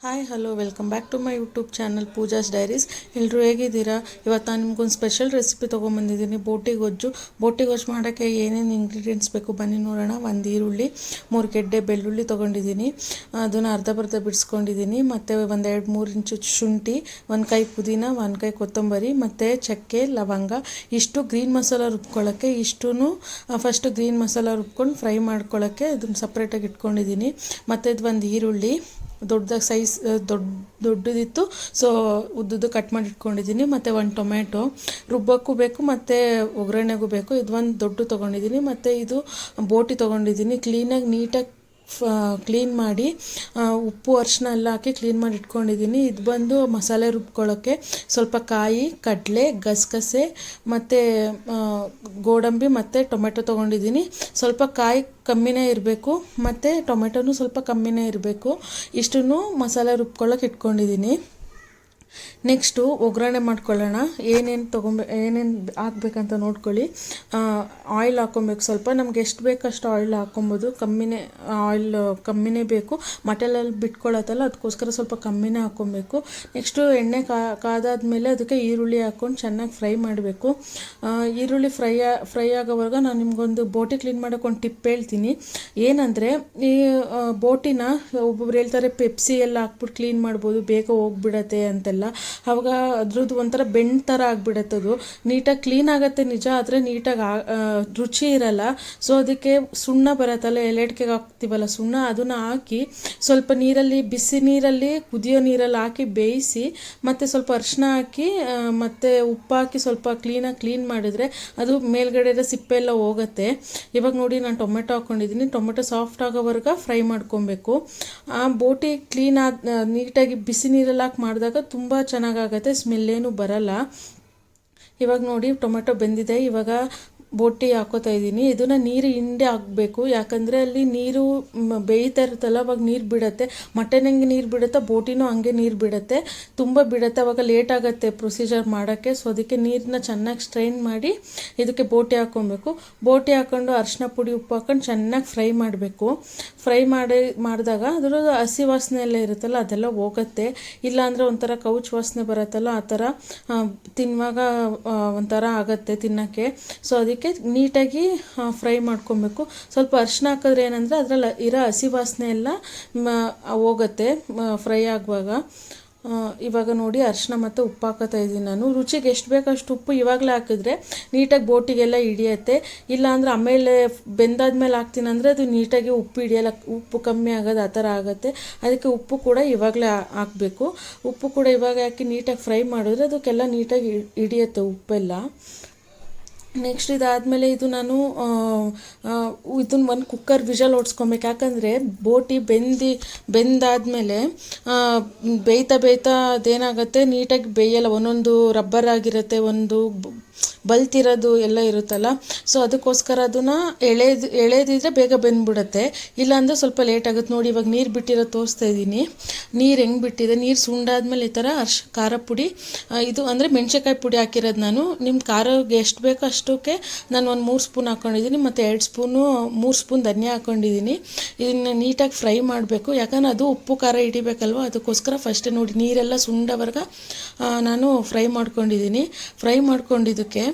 Hi hello welcome back to my YouTube channel Pooja's diaries. ಎಲ್ಲರೂ ಹೇಗಿದ್ದೀರಾ? ಇವತ್ತು ನಾನು ನಿಮ್ಗೊಂದು ಸ್ಪೆಷಲ್ ರೆಸಿಪಿ ತೊಗೊಂಬಂದಿದ್ದೀನಿ, ಬೋಟಿ ಗೊಜ್ಜು. ಬೋಟಿ ಗೊಜ್ಜು ಮಾಡೋಕ್ಕೆ ಏನೇನು ಇಂಗ್ರೀಡಿಯೆಂಟ್ಸ್ ಬೇಕು ಬನ್ನಿ ನೋಡೋಣ. ಒಂದು ಈರುಳ್ಳಿ, 3 ಗೆಡ್ಡೆ ಬೆಳ್ಳುಳ್ಳಿ ತೊಗೊಂಡಿದ್ದೀನಿ, ಅದನ್ನು ಅರ್ಧ ಬಿಡಿಸ್ಕೊಂಡಿದ್ದೀನಿ. ಮತ್ತು ಒಂದು 2-3 ಇಂಚು ಶುಂಠಿ, 1 ಕೈ ಪುದೀನ, 1 ಕೈ ಕೊತ್ತಂಬರಿ, ಮತ್ತು ಚಕ್ಕೆ, ಲವಂಗ. ಇಷ್ಟು ಗ್ರೀನ್ ಮಸಾಲ ರುಬ್ಕೊಳ್ಳೋಕ್ಕೆ, ಇಷ್ಟೂ ಫಸ್ಟು ಗ್ರೀನ್ ಮಸಾಲ ರುಬ್ಕೊಂಡು ಫ್ರೈ ಮಾಡ್ಕೊಳ್ಳೋಕ್ಕೆ ಅದನ್ನು ಸಪ್ರೇಟಾಗಿ ಇಟ್ಕೊಂಡಿದ್ದೀನಿ. ಮತ್ತು ಇದು ಒಂದು ಈರುಳ್ಳಿ ದೊಡ್ಡದಾಗಿ ಸೈಜ್ ದೊಡ್ಡದಿತ್ತು, ಸೊ ಉದ್ದುದ್ದು ಕಟ್ ಮಾಡಿ ಇಟ್ಕೊಂಡಿದ್ದೀನಿ. ಮತ್ತು 1 ಟೊಮೆಟೊ ರುಬ್ಬಕ್ಕೂ ಬೇಕು ಮತ್ತು ಒಗ್ಗರಣೆಗೂ ಬೇಕು. ಇದು ಒಂದು ದೊಡ್ಡ ತೊಗೊಂಡಿದ್ದೀನಿ. ಮತ್ತು ಇದು ಬೋಟಿ ತೊಗೊಂಡಿದ್ದೀನಿ, ನೀಟಾಗಿ ಕ್ಲೀನ್ ಮಾಡಿ ಉಪ್ಪು ಅರಿಶಿನ ಎಲ್ಲ ಹಾಕಿ ಕ್ಲೀನ್ ಮಾಡಿ ಇಟ್ಕೊಂಡಿದ್ದೀನಿ. ಇದು ಬಂದು ಮಸಾಲೆ ರುಬ್ಕೊಳ್ಳೋಕ್ಕೆ ಸ್ವಲ್ಪ ಕಾಯಿ, ಕಡಲೆ, ಗಸಗಸೆ ಮತ್ತು ಗೋಡಂಬಿ ಮತ್ತು ಟೊಮೆಟೊ ತೊಗೊಂಡಿದ್ದೀನಿ. ಸ್ವಲ್ಪ ಕಾಯಿ ಕಮ್ಮಿನೇ ಇರಬೇಕು ಮತ್ತು ಟೊಮೆಟೊನೂ ಸ್ವಲ್ಪ ಕಮ್ಮಿನೇ ಇರಬೇಕು. ಇಷ್ಟನ್ನು ಮಸಾಲೆ ರುಬ್ಕೊಳ್ಳೋಕೆ ಇಟ್ಕೊಂಡಿದ್ದೀನಿ. ನೆಕ್ಸ್ಟು ಒಗ್ಗರಣೆ ಮಾಡ್ಕೊಳ್ಳೋಣ. ಏನೇನು ಹಾಕ್ಬೇಕಂತ ನೋಡ್ಕೊಳ್ಳಿ. ಆಯಿಲ್ ಹಾಕ್ಕೊಬೇಕು ಸ್ವಲ್ಪ, ನಮ್ಗೆ ಎಷ್ಟು ಬೇಕಷ್ಟು ಆಯಿಲ್ ಹಾಕ್ಕೊಬೋದು. ಕಮ್ಮಿನೇ ಬೇಕು, ಮಟನಲ್ಲಿ ಬಿಟ್ಕೊಳ್ಳೋತ್ತಲ್ಲ, ಅದಕ್ಕೋಸ್ಕರ ಸ್ವಲ್ಪ ಕಮ್ಮಿನೇ ಹಾಕ್ಕೊಬೇಕು. ನೆಕ್ಸ್ಟು ಎಣ್ಣೆ ಕಾದಾದ್ಮೇಲೆ ಅದಕ್ಕೆ ಈರುಳ್ಳಿ ಹಾಕ್ಕೊಂಡು ಚೆನ್ನಾಗಿ ಫ್ರೈ ಮಾಡಬೇಕು. ಈರುಳ್ಳಿ ಫ್ರೈ ಆಗೋವರೆಗೆ ನಾನು ನಿಮ್ಗೊಂದು ಬೋಟಿ ಕ್ಲೀನ್ ಮಾಡೋಕೆ ಒಂದು ಟಿಪ್ ಹೇಳ್ತೀನಿ. ಏನಂದರೆ, ಈ ಬೋಟಿನ ಒಬ್ಬೊಬ್ರು ಹೇಳ್ತಾರೆ ಪೆಪ್ಸಿ ಎಲ್ಲ ಹಾಕ್ಬಿಟ್ಟು ಕ್ಲೀನ್ ಮಾಡ್ಬೋದು, ಬೇಗ ಹೋಗ್ಬಿಡತ್ತೆ ಅಂತೆಲ್ಲ. ಆವಾಗ ಅದ್ರದ್ದು ಒಂಥರ ಬೆಣ್ಣೆ ಥರ ಆಗಿಬಿಡತ್ತದು. ನೀಟಾಗಿ ಕ್ಲೀನ್ ಆಗುತ್ತೆ ನಿಜ, ಆದರೆ ನೀಟಾಗಿ ರುಚಿ ಇರಲ್ಲ. ಸೊ ಅದಕ್ಕೆ ಸುಣ್ಣ ಬರುತ್ತಲ್ಲ, ಎಲೆಡ್ಕೆಗೆ ಹಾಕ್ತೀವಲ್ಲ ಸುಣ್ಣ, ಅದನ್ನು ಹಾಕಿ ಸ್ವಲ್ಪ ನೀರಲ್ಲಿ, ಬಿಸಿ ನೀರಲ್ಲಿ, ಕುದಿಯೋ ನೀರಲ್ಲಿ ಹಾಕಿ ಬೇಯಿಸಿ, ಮತ್ತು ಸ್ವಲ್ಪ ಅರಿಶಿನ ಹಾಕಿ ಮತ್ತು ಉಪ್ಪು ಹಾಕಿ ಸ್ವಲ್ಪ ಕ್ಲೀನ್ ಮಾಡಿದರೆ ಅದು ಮೇಲ್ಗಡೆ ಇರೋ ಸಿಪ್ಪೆ ಎಲ್ಲ ಹೋಗುತ್ತೆ. ಇವಾಗ ನೋಡಿ, ನಾನು ಟೊಮೆಟೊ ಹಾಕ್ಕೊಂಡಿದ್ದೀನಿ. ಟೊಮೆಟೊ ಸಾಫ್ಟ್ ಆಗೋವರೆಗೆ ಫ್ರೈ ಮಾಡ್ಕೊಬೇಕು. ಆ ಬೋಟಿ ನೀಟಾಗಿ ಬಿಸಿ ನೀರಲ್ಲಿ ಹಾಕಿ ಮಾಡಿದಾಗ ತುಂಬ ಚೆನ್ನಾಗಾಗತ್ತೆ, ಸ್ಮೆಲ್ ಏನೂ ಬರಲ್ಲ. ಇವಾಗ ನೋಡಿ ಟೊಮೆಟೊ ಬೆಂದಿದೆ. ಇವಾಗ ಬೋಟಿ ಹಾಕೋತಾ ಇದ್ದೀನಿ. ಇದನ್ನು ನೀರು ಹಿಂಡಿ ಹಾಕಬೇಕು, ಯಾಕಂದರೆ ಅಲ್ಲಿ ನೀರು ಬೇಯ್ತಾ ಇರುತ್ತಲ್ಲ, ಅವಾಗ ನೀರು ಬಿಡುತ್ತೆ. ಮಟನ್ ಹೆಂಗೆ ನೀರು ಬಿಡುತ್ತೆ, ಬೋಟಿನೂ ಹಂಗೆ ನೀರು ಬಿಡುತ್ತೆ, ತುಂಬ ಬಿಡುತ್ತೆ. ಅವಾಗ ಲೇಟ್ ಆಗುತ್ತೆ ಪ್ರೊಸೀಜರ್ ಮಾಡೋಕ್ಕೆ. ಸೊ ಅದಕ್ಕೆ ನೀರನ್ನ ಚೆನ್ನಾಗಿ ಸ್ಟ್ರೈನ್ ಮಾಡಿ ಇದಕ್ಕೆ ಬೋಟಿ ಹಾಕ್ಕೊಬೇಕು. ಬೋಟಿ ಹಾಕ್ಕೊಂಡು ಅರಿಶಿನ ಪುಡಿ, ಉಪ್ಪು ಹಾಕ್ಕೊಂಡು ಚೆನ್ನಾಗಿ ಫ್ರೈ ಮಾಡಬೇಕು. ಫ್ರೈ ಮಾಡಿದಾಗ ಅದರ ಹಸಿ ವಾಸನೆ ಎಲ್ಲ ಇರುತ್ತಲ್ಲ, ಅದೆಲ್ಲ ಹೋಗುತ್ತೆ. ಇಲ್ಲಾಂದರೆ ಒಂಥರ ಕೌಚ್ ವಾಸನೆ ಬರುತ್ತಲ್ಲ, ಆ ಥರ ತಿನ್ನುವಾಗ ಒಂಥರ ಆಗುತ್ತೆ ತಿನ್ನೋಕ್ಕೆ. ಸೊ ಅದಕ್ಕೆ ನೀಟಾಗಿ ಫ್ರೈ ಮಾಡ್ಕೊಬೇಕು. ಸ್ವಲ್ಪ ಅರಿಶಿನ ಹಾಕಿದ್ರೆ ಏನಂದರೆ ಅದರಲ್ಲಿ ಇರೋ ಹಸಿ ವಾಸನೆ ಎಲ್ಲ ಹೋಗುತ್ತೆ ಫ್ರೈ ಆಗುವಾಗ. ಇವಾಗ ನೋಡಿ ಅರಿಶಿನ ಮತ್ತು ಉಪ್ಪು ಹಾಕೋತಾ ಇದ್ದೀನಿ ನಾನು. ರುಚಿಗೆ ಎಷ್ಟು ಬೇಕಷ್ಟು ಉಪ್ಪು ಇವಾಗಲೇ ಹಾಕಿದ್ರೆ ನೀಟಾಗಿ ಬೋಟಿಗೆಲ್ಲ ಹಿಡಿಯುತ್ತೆ. ಇಲ್ಲಾಂದರೆ ಆಮೇಲೆ ಬೆಂದಾದ್ಮೇಲೆ ಹಾಕ್ತೀನಿ ಅಂದರೆ ಅದು ನೀಟಾಗಿ ಉಪ್ಪು ಹಿಡಿಯಲ್ಲ, ಉಪ್ಪು ಕಮ್ಮಿ ಆಗೋದು ಆ ಥರ ಆಗುತ್ತೆ. ಅದಕ್ಕೆ ಉಪ್ಪು ಕೂಡ ಇವಾಗಲೇ ಹಾಕಬೇಕು. ಉಪ್ಪು ಕೂಡ ಇವಾಗ ಹಾಕಿ ನೀಟಾಗಿ ಫ್ರೈ ಮಾಡಿದ್ರೆ ಅದಕ್ಕೆಲ್ಲ ನೀಟಾಗಿ ಹಿಡಿಯುತ್ತೆ ಉಪ್ಪೆಲ್ಲ. ನೆಕ್ಸ್ಟ್ ಇದಾದಮೇಲೆ ಇದು ನಾನು ಇದನ್ನು ಒಂದು ಕುಕ್ಕರ್ ವಿಷಲ್ ಹೊಡ್ಸ್ಕೊಬೇಕು. ಯಾಕಂದರೆ ಬೋಟಿ ಬೆಂದಾದಮೇಲೆ ಬೇಯ್ತಾ ಅದೇನಾಗುತ್ತೆ, ನೀಟಾಗಿ ಬೇಯಲ್ಲ. ಒಂದೊಂದು ರಬ್ಬರ್ ಆಗಿರುತ್ತೆ, ಒಂದು ಬಲ್ತಿರೋದು ಎಲ್ಲ ಇರುತ್ತಲ್ಲ. ಸೊ ಅದಕ್ಕೋಸ್ಕರ ಅದನ್ನು ಎಳೆದಿದ್ರೆ ಬೇಗ ಬೆಂದ್ಬಿಡುತ್ತೆ, ಇಲ್ಲಾಂದರೆ ಸ್ವಲ್ಪ ಲೇಟ್ ಆಗುತ್ತೆ. ನೋಡಿ ಇವಾಗ ನೀರು ಬಿಟ್ಟಿರೋ ತೋರಿಸ್ತಾ ಇದ್ದೀನಿ. ನೀರು ಹೆಂಗೆ ಬಿಟ್ಟಿದೆ, ನೀರು ಸುಂಡಾದ್ಮೇಲೆ ಈ ಥರ ಖಾರ ಪುಡಿ, ಇದು ಅಂದರೆ ಮೆಣಸಿನ್ಕಾಯಿ ಪುಡಿ ಹಾಕಿರೋದು ನಾನು. ನಿಮ್ಮ ಖಾರಕ್ಕೆ ಎಷ್ಟು ಬೇಕೋ ಅಷ್ಟಕ್ಕೆ ನಾನು ಒಂದು 3 ಸ್ಪೂನ್ ಹಾಕ್ಕೊಂಡಿದ್ದೀನಿ, ಮತ್ತು 3 ಸ್ಪೂನ್ ಧನಿಯಾ ಹಾಕ್ಕೊಂಡಿದ್ದೀನಿ. ಇದನ್ನು ನೀಟಾಗಿ ಫ್ರೈ ಮಾಡಬೇಕು, ಯಾಕಂದರೆ ಅದು ಉಪ್ಪು ಖಾರ ಹಿಡಿಬೇಕಲ್ವ, ಅದಕ್ಕೋಸ್ಕರ ಫಸ್ಟೇ ನೋಡಿ ನೀರೆಲ್ಲ ಸುಂಡವರೆಗೆ ನಾನು ಫ್ರೈ ಮಾಡ್ಕೊಂಡಿದ್ದೀನಿ. ಫ್ರೈ ಮಾಡ್ಕೊಂಡಿದ್ದಕ್ಕೆ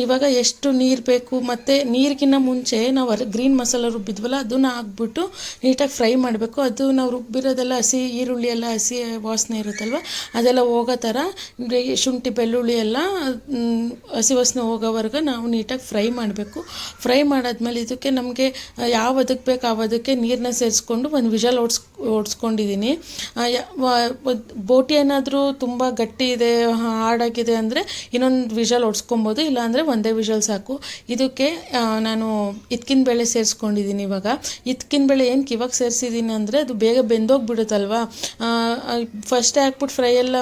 ಇವಾಗ ಎಷ್ಟು ನೀರು ಬೇಕು, ಮತ್ತು ನೀರಿಗಿನ್ನ ಮುಂಚೆ ನಾವು ಗ್ರೀನ್ ಮಸಾಲ ರುಬ್ಬಿದ್ವಲ್ಲ ಅದನ್ನು ಹಾಕ್ಬಿಟ್ಟು ನೀಟಾಗಿ ಫ್ರೈ ಮಾಡಬೇಕು. ಅದು ನಾವು ರುಬ್ಬಿರೋದೆಲ್ಲ ಹಸಿ ಈರುಳ್ಳಿ ಎಲ್ಲ ಹಸಿ ವಾಸನೆ ಇರುತ್ತಲ್ವ, ಅದೆಲ್ಲ ಹೋಗೋ ಥರ ಶುಂಠಿ ಬೆಳ್ಳುಳ್ಳಿ ಎಲ್ಲ ಹಸಿ ವಾಸನೆ ಹೋಗೋವರೆಗೆ ನಾವು ನೀಟಾಗಿ ಫ್ರೈ ಮಾಡಬೇಕು. ಫ್ರೈ ಮಾಡಾದ್ಮೇಲೆ ಇದಕ್ಕೆ ನಮಗೆ ಅದಕ್ಕೆ ಬೇಕು ಅದಕ್ಕೆ ನೀರನ್ನ ಸೇರಿಸ್ಕೊಂಡು ಒಂದು ವಿಷಲ್ ಹೊಡ್ಸ್ಕೊಂಡಿದ್ದೀನಿ. ಬೋಟಿ ಏನಾದರೂ ತುಂಬ ಗಟ್ಟಿ ಇದೆ, ಹಾರ್ಡಾಗಿದೆ ಅಂದರೆ ಇನ್ನೊಂದು ವಿಷಲ್ ಹೊಡ್ಸ್ಕೊಬೋದು, ಇಲ್ಲಾಂದರೆ ಒಂದೇ ವಿಷಲ್ ಸಾಕು. ಇದಕ್ಕೆ ನಾನು ಇದ್ಕಿನ ಬೇಳೆ ಸೇರಿಸ್ಕೊಂಡಿದ್ದೀನಿ. ಇವಾಗ ಇದ್ಕಿನ ಬೇಳೆ ಏನಕ್ಕೆ ಇವಾಗ ಸೇರಿಸಿದ್ದೀನಿ ಅಂದರೆ ಅದು ಬೇಗ ಬೆಂದೋಗ್ಬಿಡುತ್ತಲ್ವ. ಫಸ್ಟೇ ಹಾಕ್ಬಿಟ್ಟು ಫ್ರೈ ಎಲ್ಲ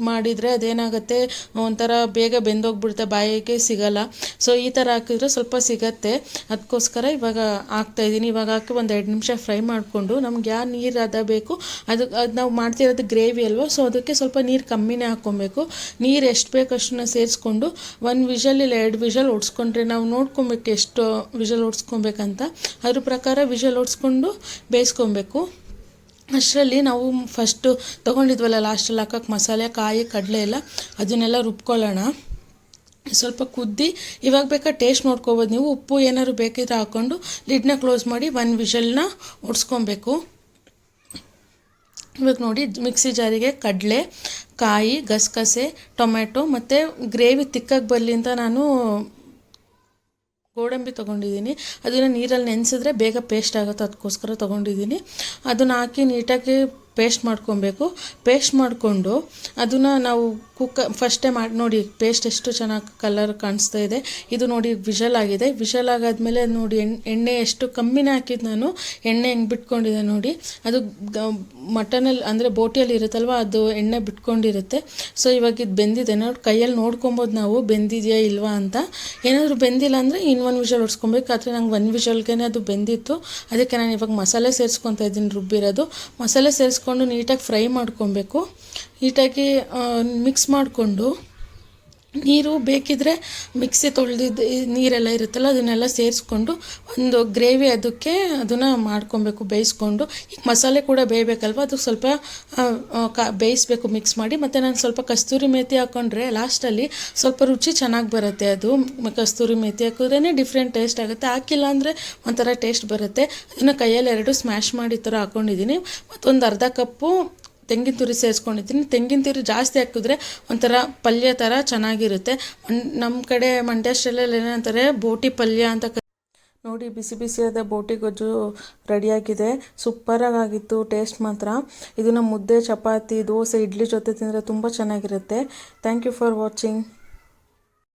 ಮಾಡಿದರೆ ಅದೇನಾಗುತ್ತೆ, ಒಂಥರ ಬೇಗ ಬೆಂದೋಗ್ಬಿಡುತ್ತೆ, ಬಾಯಿಗೆ ಸಿಗಲ್ಲ. ಸೊ ಈ ಥರ ಹಾಕಿದ್ರೆ ಸ್ವಲ್ಪ ಸಿಗತ್ತೆ, ಅದಕ್ಕೋಸ್ಕರ ಇವಾಗ ಹಾಕ್ತಾಯಿದ್ದೀನಿ. ಇವಾಗ ಹಾಕಿ ಒಂದು 2 ನಿಮಿಷ ಫ್ರೈ ಮಾಡಿಕೊಂಡು ನಮ್ಗೆ ಯಾವ ನೀರು ಬೇಕು ಅದು ನಾವು ಮಾಡ್ತಿರೋದು ಗ್ರೇವಿ ಅಲ್ವ, ಸೊ ಅದಕ್ಕೆ ಸ್ವಲ್ಪ ನೀರು ಕಮ್ಮಿನೇ ಹಾಕ್ಕೊಬೇಕು. ನೀರು ಎಷ್ಟು ಬೇಕು ಅಷ್ಟನ್ನ ಸೇರಿಸ್ಕೊಂಡು 1 ವಿಷಲ್ ಇಲ್ಲ 2 ವಿಷಲ್ ಹೊಡ್ಸ್ಕೊಂಡ್ರೆ ನಾವು ನೋಡ್ಕೊಬೇಕು ಎಷ್ಟು ವಿಷಲ್ ಹೊಡ್ಸ್ಕೊಬೇಕಂತ, ಅದ್ರ ಪ್ರಕಾರ ವಿಷಲ್ ಹೊಡ್ಸ್ಕೊಂಡು ಬೇಯಿಸ್ಕೊಬೇಕು. ಅಷ್ಟರಲ್ಲಿ ನಾವು ಫಸ್ಟು ತೊಗೊಂಡಿದ್ವಲ್ಲ ಲಾಸ್ಟಲ್ಲಿ ಹಾಕೋಕ್ಕೆ ಮಸಾಲೆ ಕಾಯಿ ಕಡಲೆ ಎಲ್ಲ ಅದನ್ನೆಲ್ಲ ರುಬ್ಕೊಳ್ಳೋಣ. ಸ್ವಲ್ಪ ಕುದ್ದಿ ಇವಾಗ ಬೇಕಾ ಟೇಸ್ಟ್ ನೋಡ್ಕೊಬೋದು ನೀವು. ಉಪ್ಪು ಏನಾದ್ರು ಬೇಕಿದ್ರೆ ಹಾಕ್ಕೊಂಡು ಲಿಡ್ನ ಕ್ಲೋಸ್ ಮಾಡಿ 1 ವಿಷಲ್ನ ಹೊಡ್ಸ್ಕೊಬೇಕು. ಇವಾಗ ನೋಡಿ ಮಿಕ್ಸಿ ಜಾರಿಗೆ ಕಡಲೆ, ಕಾಯಿ, ಗಸಗಸೆ, ಟೊಮೆಟೊ ಮತ್ತು ಗ್ರೇವಿ ತಿಕ್ಕಾಗಿ ಬರಲಿ ಅಂತ ನಾನು ಗೋಡಂಬಿ ತೊಗೊಂಡಿದ್ದೀನಿ. ಅದನ್ನು ನೀರಲ್ಲಿ ನೆನೆಸಿದ್ರೆ ಬೇಗ ಪೇಸ್ಟ್ ಆಗುತ್ತೆ, ಅದಕ್ಕೋಸ್ಕರ ತೊಗೊಂಡಿದ್ದೀನಿ. ಅದನ್ನು ಹಾಕಿ ನೀಟಾಗಿ ಪೇಸ್ಟ್ ಮಾಡ್ಕೊಬೇಕು. ಪೇಸ್ಟ್ ಮಾಡಿಕೊಂಡು ಅದನ್ನು ನಾವು ಫಸ್ಟೇ ಮಾಡಿ ನೋಡಿ ಪೇಸ್ಟ್ ಎಷ್ಟು ಚೆನ್ನಾಗಿ ಕಲರ್ ಕಾಣಿಸ್ತಾ ಇದೆ. ಇದು ನೋಡಿ ವಿಷಲ್ ಆಗಿದೆ. ವಿಷಲ್ ಆಗಾದ್ಮೇಲೆ ನೋಡಿ ಎಣ್ಣೆ ಎಷ್ಟು ಕಮ್ಮಿನೇ ಹಾಕಿದ್ದು ನಾನು. ಎಣ್ಣೆ ಹೆಂಗೆ ಬಿಟ್ಕೊಂಡಿದೆ ನೋಡಿ. ಅದು ಮಟನಲ್ಲಿ ಅಂದರೆ ಬೋಟಿಯಲ್ಲಿ ಇರುತ್ತಲ್ವ ಅದು ಎಣ್ಣೆ ಬಿಟ್ಕೊಂಡಿರುತ್ತೆ. ಸೊ ಇವಾಗ ಇದು ಬೆಂದಿದೆ ನೋಡಿ, ಕೈಯಲ್ಲಿ ನೋಡ್ಕೊಬೋದು ನಾವು ಬೆಂದಿದೆಯಾ ಇಲ್ವಾ ಅಂತ. ಏನಾದರೂ ಬೆಂದಿಲ್ಲ ಅಂದರೆ ಇನ್ನೊಂದು ವಿಷಲ್ ಹೊಡ್ಸ್ಕೊಬೇಕು. ಆದರೆ ನಂಗೆ 1 ವಿಷಲ್ಗೆ ಅದು ಬೆಂದಿತ್ತು. ಅದಕ್ಕೆ ನಾನು ಇವಾಗ ಮಸಾಲೆ ಸೇರಿಸ್ಕೊತಾ ಇದ್ದೀನಿ ರುಬ್ಬಿರೋದು. ಮಸಾಲೆ ಸೇರಿಸ್ಕೊಂಡು ನೀಟಾಗಿ ಫ್ರೈ ಮಾಡ್ಕೊಬೇಕು. ನೀಟಾಗಿ ಮಿಕ್ಸ್ ಮಾಡಿಕೊಂಡು ನೀರು ಬೇಕಿದ್ರೆ ಮಿಕ್ಸಿ ತೊಳೆದಿದ್ದು ನೀರೆಲ್ಲ ಇರುತ್ತಲ್ಲ ಅದನ್ನೆಲ್ಲ ಸೇರಿಸ್ಕೊಂಡು ಒಂದು ಗ್ರೇವಿ ಅದಕ್ಕೆ ಅದನ್ನು ಮಾಡ್ಕೊಬೇಕು ಬೇಯಿಸ್ಕೊಂಡು. ಈಗ ಮಸಾಲೆ ಕೂಡ ಬೇಯಬೇಕಲ್ವ, ಅದು ಸ್ವಲ್ಪ ಬೇಯಿಸ್ಬೇಕು ಮಿಕ್ಸ್ ಮಾಡಿ. ಮತ್ತು ನಾನು ಸ್ವಲ್ಪ ಕಸ್ತೂರಿ ಮೇಥಿ ಹಾಕ್ಕೊಂಡ್ರೆ ಲಾಸ್ಟಲ್ಲಿ ಸ್ವಲ್ಪ ರುಚಿ ಚೆನ್ನಾಗಿ ಬರುತ್ತೆ. ಅದು ಕಸ್ತೂರಿ ಮೇಥಿ ಹಾಕಿದ್ರೇ ಡಿಫ್ರೆಂಟ್ ಟೇಸ್ಟ್ ಆಗುತ್ತೆ. ಹಾಕಿಲ್ಲ ಅಂದರೆ ಒಂಥರ ಟೇಸ್ಟ್ ಬರುತ್ತೆ. ಅದನ್ನು ಕೈಯಲ್ಲಿ 2 ಸ್ಮ್ಯಾಶ್ ಮಾಡಿ ಈ ಥರ ಹಾಕ್ಕೊಂಡಿದ್ದೀನಿ. ಮತ್ತೊಂದು ಅರ್ಧ ಕಪ್ಪು ತೆಂಗಿನ ತುರಿ ಸೇರಿಸ್ಕೊಂಡಿದ್ದೀನಿ. ತೆಂಗಿನ ತುರಿ ಜಾಸ್ತಿ ಹಾಕಿದ್ರೆ ಒಂಥರ ಪಲ್ಯ ಥರ ಚೆನ್ನಾಗಿರುತ್ತೆ. ನಮ್ಮ ಕಡೆ ಮಂಡ್ಯ ಸ್ಟೈಲಲ್ಲಿ ಏನಂತಾರೆ ಬೋಟಿ ಪಲ್ಯ ಅಂತ ನೋಡಿ. ಬಿಸಿ ಬಿಸಿಯಾದ ಬೋಟಿ ಗೊಜ್ಜು ರೆಡಿಯಾಗಿದೆ. ಸೂಪರಾಗಿತ್ತು ಟೇಸ್ಟ್ ಮಾತ್ರ. ಇದನ್ನು ಮುದ್ದೆ, ಚಪಾತಿ, ದೋಸೆ, ಇಡ್ಲಿ ಜೊತೆ ತಿಂದರೆ ತುಂಬ ಚೆನ್ನಾಗಿರುತ್ತೆ. Thank you for watching.